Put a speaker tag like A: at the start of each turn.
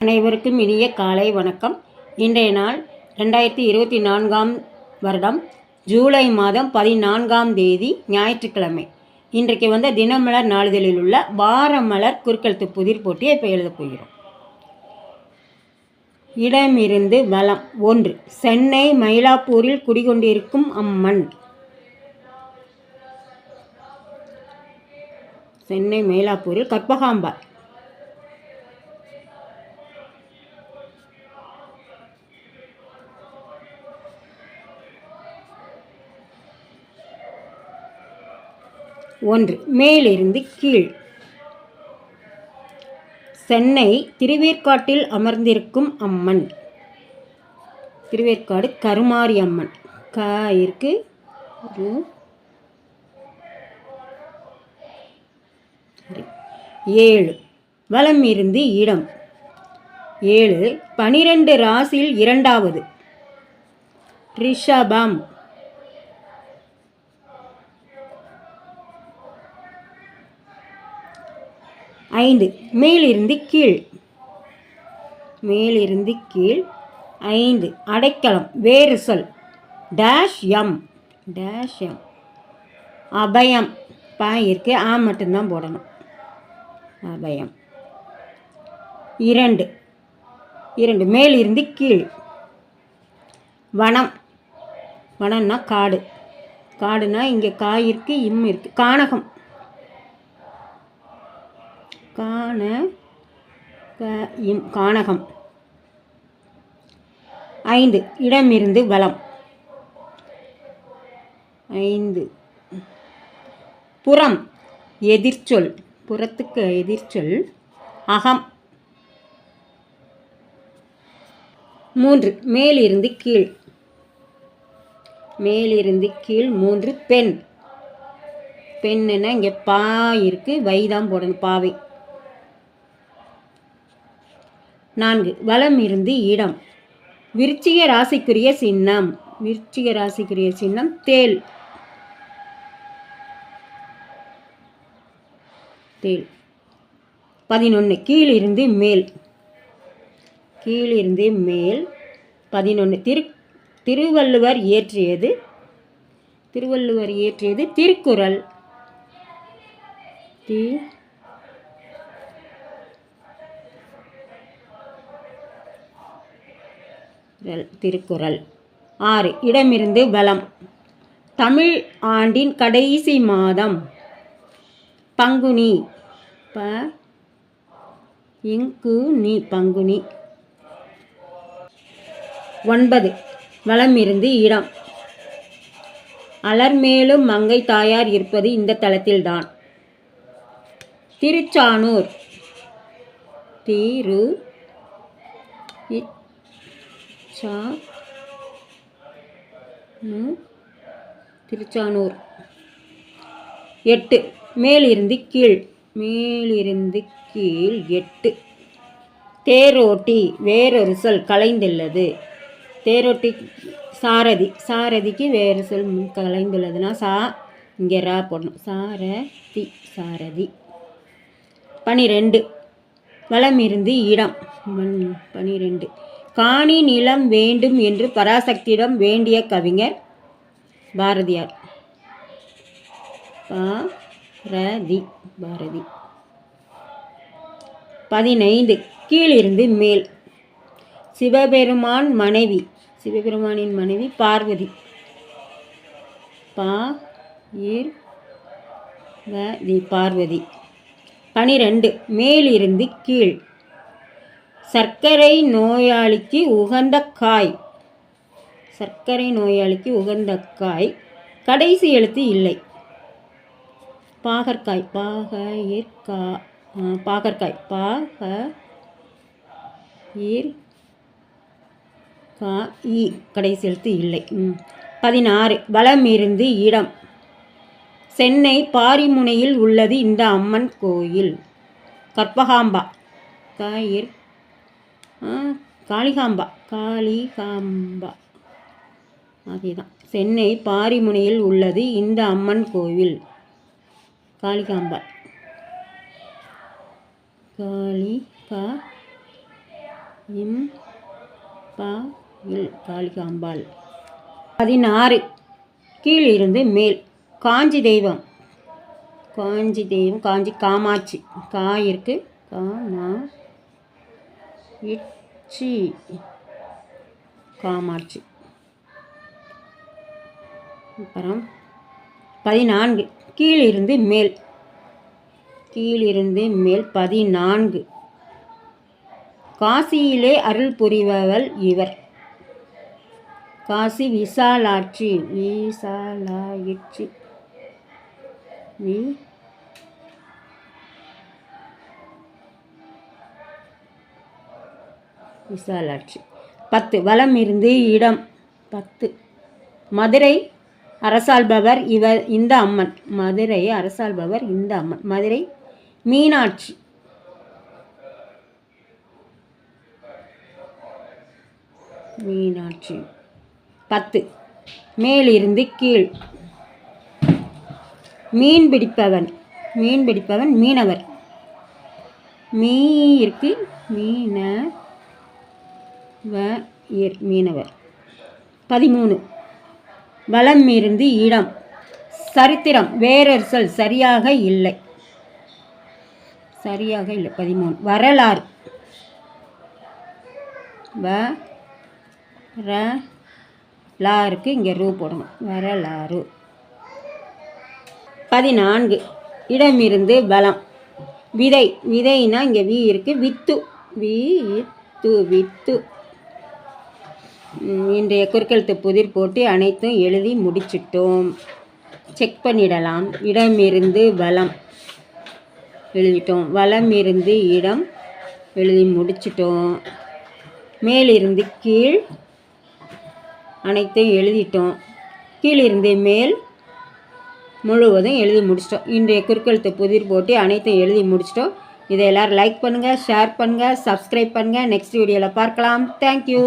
A: அனைவருக்கும் இனிய காலை வணக்கம். இன்றைய நாள் 2024ஆம் வருடம் ஜூலை மாதம் 14ஆம் தேதி ஞாயிற்றுக்கிழமை. இன்றைக்கு தினமலர் நாளிதழில் உள்ள வாரமலர் குறுக்கெழுத்து புதிர் போட்டியை இப்போ எழுதப் போகிறோம். இடமிருந்து வலம். 1. சென்னை மயிலாப்பூரில் குடிகொண்டிருக்கும் அம்மன். சென்னை மயிலாப்பூரில் கற்பகாம்பாள். 1. மேலிருந்து கீழ். சென்னை திருவேற்காட்டில் அமர்ந்திருக்கும் அம்மன். திருவேற்காடு கருமாரி அம்மன். இருக்கு. 7. வலம் இருந்து இடம். 7. 12 ராசியில் இரண்டாவது. ரிஷபம். 5. மேலிருந்து கீழ். மேலிருந்து கீழ். 5. அடைக்கலம் வேறு சொல். -m. அபயம். இருக்கு, மட்டும்தான் போடணும். அபயம். 2. மேலிருந்து கீழ். வனம். வனம்னா காடு. காடுனா இங்கே இருக்கு, இருக்கு. கானகம். கானகம். 5. இடமிருந்து வலம். 5. புறம் எதிர்ச்சொல். புறத்துக்கு எதிர்ச்சொல் அகம். 3. மேலிருந்து கீழ். மேலிருந்து கீழ். 3. பெண். பெண்ணுன்னா இங்கே இருக்கு, வைதான் போடணும். பாவை. 4. வலம் இருந்து இடம். விருச்சிக ராசிக்குரிய சின்னம். விருச்சிக ராசிக்குரிய சின்னம் தேள். தேள். 11. கீழிருந்து மேல். கீழிருந்து மேல். 11. திருவள்ளுவர் இயற்றியது. திருவள்ளுவர் இயற்றியது திருக்குறள். திருக்குறள். 6. இடமிருந்து வலம். தமிழ் ஆண்டின் கடைசி மாதம் பங்குனி. பங்குனி. 9. வலம் இருந்து இடம். அலர்மேலும் மங்கை தாயார் இருப்பது இந்த தலத்தில்தான். திருச்சானூர். திருச்சானூர். 8. மேலிருந்து கீழ். மேலிருந்து கீழ். 8. தேரோட்டி வேறொரு சொல் கலைந்துள்ளது. தேரோட்டி சாரதி. சாரதிக்கு வேறு சொல் கலைந்துள்ளதுன்னா இங்கே போடணும். சாரதி. சாரதி. 12. வலம் இருந்து இடம். 12. காணி நிலம் வேண்டும் என்று பராசக்தியிடம் வேண்டிய கவிஞர் பாரதியார். பாரதி. 15. கீழிருந்து மேல். சிவபெருமான் மனைவி. சிவபெருமானின் மனைவி பார்வதி. பார்வதி. 12. மேலிருந்து கீழ். சர்க்கரை நோயாளிக்கு உகந்த காய். சர்க்கரை நோயாளிக்கு உகந்த காய். கடைசி எழுத்து இல்லை. பாகற்காய். பாகற்காய். கடைசி எழுத்து இல்லை. 16. வலம் இருந்து இடம். சென்னை பாரிமுனையில் உள்ளது இந்த அம்மன் கோயில். கற்பகாம்பா. காளிகாம்பா. அதேதான். சென்னை பாரிமுனையில் உள்ளது இந்த அம்மன் கோவில். காளிகாம்பா. இம் பா இல் காளிகாம்பாள். 16 கீழிருந்து மேல். காஞ்சி தெய்வம். காஞ்சி தெய்வம் காஞ்சி காமாட்சி. கா இருக்கு இச்சி காமாட்சி. அப்புறம் 14 கீழிருந்து மேல். கீழிருந்து மேல் 14 காசியிலே அருள் புரிபவள் இவர். காசி விசாலாட்சி. விசாலாட்சி விசாலாட்சி. 10 வலம் இருந்து இடம். 10 மதுரை அரசாள்பவர் இவர் இந்த அம்மன். மதுரை அரசாள்பவர் இந்த அம்மன். மதுரை மீனாட்சி. மீனாட்சி. 10 மேலிருந்து கீழ். மீன் பிடிப்பவன். மீன் பிடிப்பவன் மீனவர். மீ இருக்கு மீனவர். 13 வலம் இருந்து இடம். சரித்திரம் வேறொரு சரியாக இல்லை. 13 வரலாறு. லாருக்கு இங்கே ரூ போடணும். வரலாறு. 14 இடமிருந்து வலம். விதை. விதைனா இங்கே வி இருக்கு. வித்து. வித்து. இன்றைய குறுக்கெழுத்து புதிர் போட்டு அனைத்தும் எழுதி முடிச்சிட்டோம். செக் பண்ணிடலாம். இடமிருந்து வலம் எழுதிட்டோம். வலம் இருந்து இடம் எழுதி முடிச்சிட்டோம். மேலிருந்து கீழ் அனைத்தையும் எழுதிட்டோம். கீழிருந்து மேல் முழுவதும் எழுதி முடிச்சிட்டோம். இன்றைய குறுக்கெழுத்து புதிர் போட்டு அனைத்தையும் எழுதி முடிச்சிட்டோம். இதை எல்லோரும் லைக் பண்ணுங்கள், ஷேர் பண்ணுங்கள், சப்ஸ்கிரைப் பண்ணுங்கள். நெக்ஸ்ட் வீடியோவில் பார்க்கலாம். தேங்க்யூ.